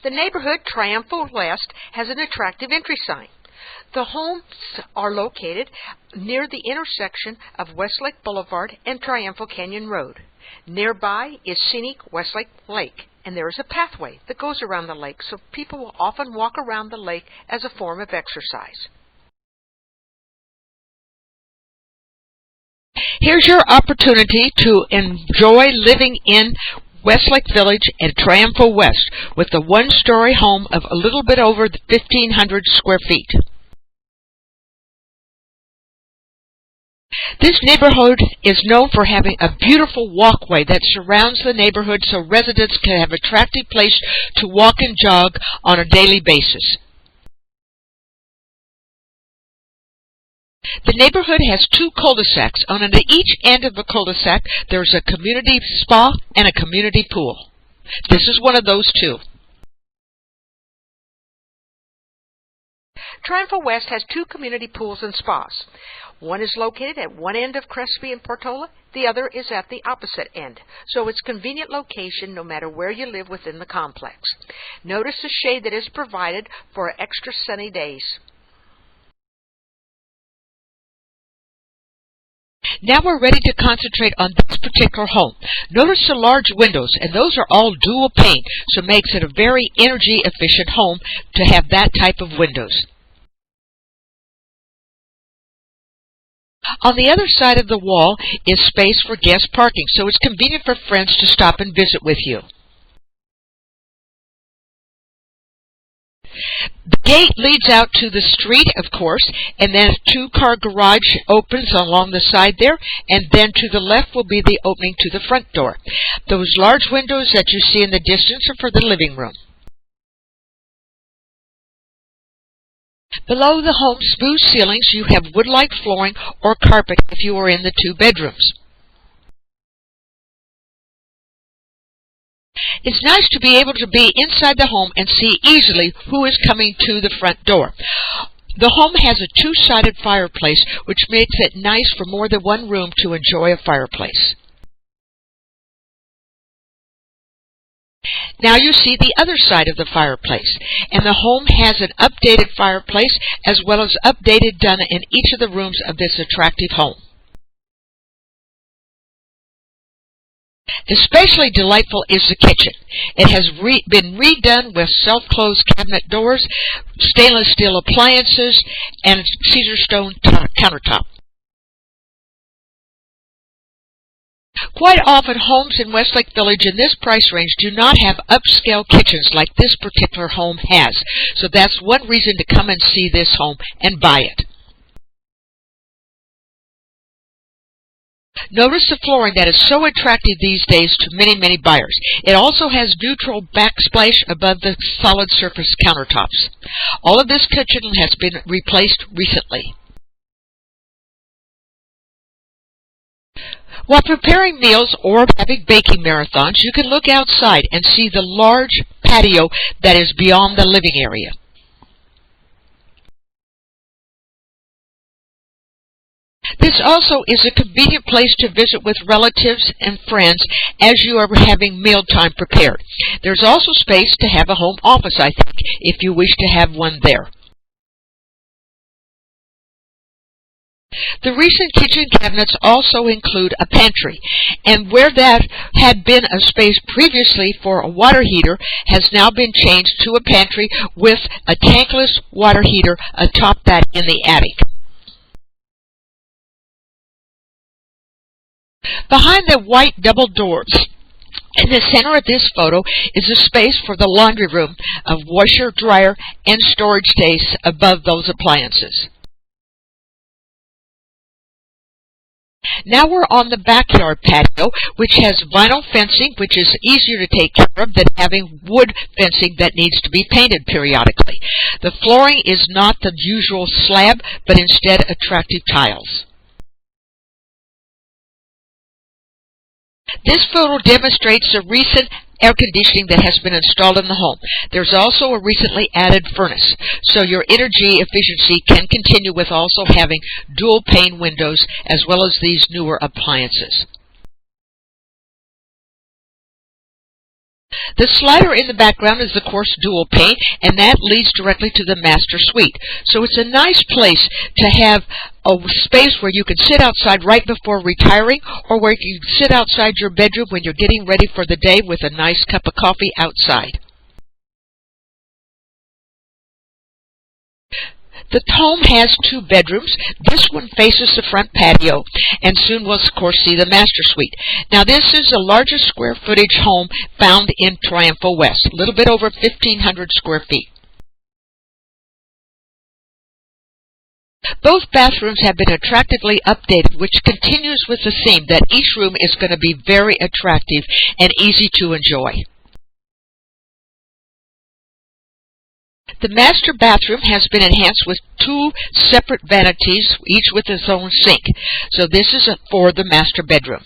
The neighborhood Triunfo West has an attractive entry sign. The homes are located near the intersection of Westlake Boulevard and Triunfo Canyon Road. Nearby is scenic Westlake Lake, and there is a pathway that goes around the lake, so people will often walk around the lake as a form of exercise. Here's your opportunity to enjoy living in Westlake Village and Triunfo West with a one-story home of a little bit over 1,500 square feet. This neighborhood is known for having a beautiful walkway that surrounds the neighborhood so residents can have an attractive place to walk and jog on a daily basis. The neighborhood has two cul-de-sacs. On each end of the cul-de-sac, there's a community spa and a community pool. This is one of those two. Triunfo West has two community pools and spas. One is located at one end of Crespi and Portola. The other is at the opposite end, so it's a convenient location no matter where you live within the complex. Notice the shade that is provided for extra sunny days. Now we're ready to concentrate on this particular home. Notice the large windows, and those are all dual pane, so it makes it a very energy efficient home to have that type of windows. On the other side of the wall is space for guest parking, so it's convenient for friends to stop and visit with you. The gate leads out to the street, of course, and then a two-car garage opens along the side there, and then to the left will be the opening to the front door. Those large windows that you see in the distance are for the living room. Below the home's smooth ceilings, you have wood-like flooring or carpet if you are in the two bedrooms. It's nice to be able to be inside the home and see easily who is coming to the front door. The home has a two-sided fireplace, which makes it nice for more than one room to enjoy a fireplace. Now you see the other side of the fireplace, and the home has an updated fireplace as well as updated done in each of the rooms of this attractive home. Especially delightful is the kitchen. It has been redone with self-closed cabinet doors, stainless steel appliances, and Caesar stone countertop. Quite often, homes in Westlake Village in this price range do not have upscale kitchens like this particular home has. So that's one reason to come and see this home and buy it. Notice the flooring that is so attractive these days to many, many buyers. It also has neutral backsplash above the solid surface countertops. All of this kitchen has been replaced recently. While preparing meals or having baking marathons, you can look outside and see the large patio that is beyond the living area. This also is a convenient place to visit with relatives and friends as you are having mealtime prepared. There's also space to have a home office, I think, if you wish to have one there. The recent kitchen cabinets also include a pantry, and where that had been a space previously for a water heater has now been changed to a pantry with a tankless water heater atop that in the attic. Behind the white double doors, in the center of this photo is a space for the laundry room of washer, dryer, and storage space above those appliances. Now we're on the backyard patio, which has vinyl fencing, which is easier to take care of than having wood fencing that needs to be painted periodically. The flooring is not the usual slab, but instead attractive tiles. This photo demonstrates the recent air conditioning that has been installed in the home. There's also a recently added furnace, so your energy efficiency can continue with also having dual pane windows as well as these newer appliances. The slider in the background is, of course, dual pane, and that leads directly to the master suite. So it's a nice place to have a space where you can sit outside right before retiring, or where you can sit outside your bedroom when you're getting ready for the day with a nice cup of coffee outside. The home has 2 bedrooms. This one faces the front patio, and soon we'll, of course, see the master suite. Now, this is the largest square footage home found in Triunfo West, a little bit over 1,500 square feet. Both bathrooms have been attractively updated, which continues with the theme that each room is going to be very attractive and easy to enjoy. The master bathroom has been enhanced with 2 separate vanities, each with its own sink. So this is for the master bedroom.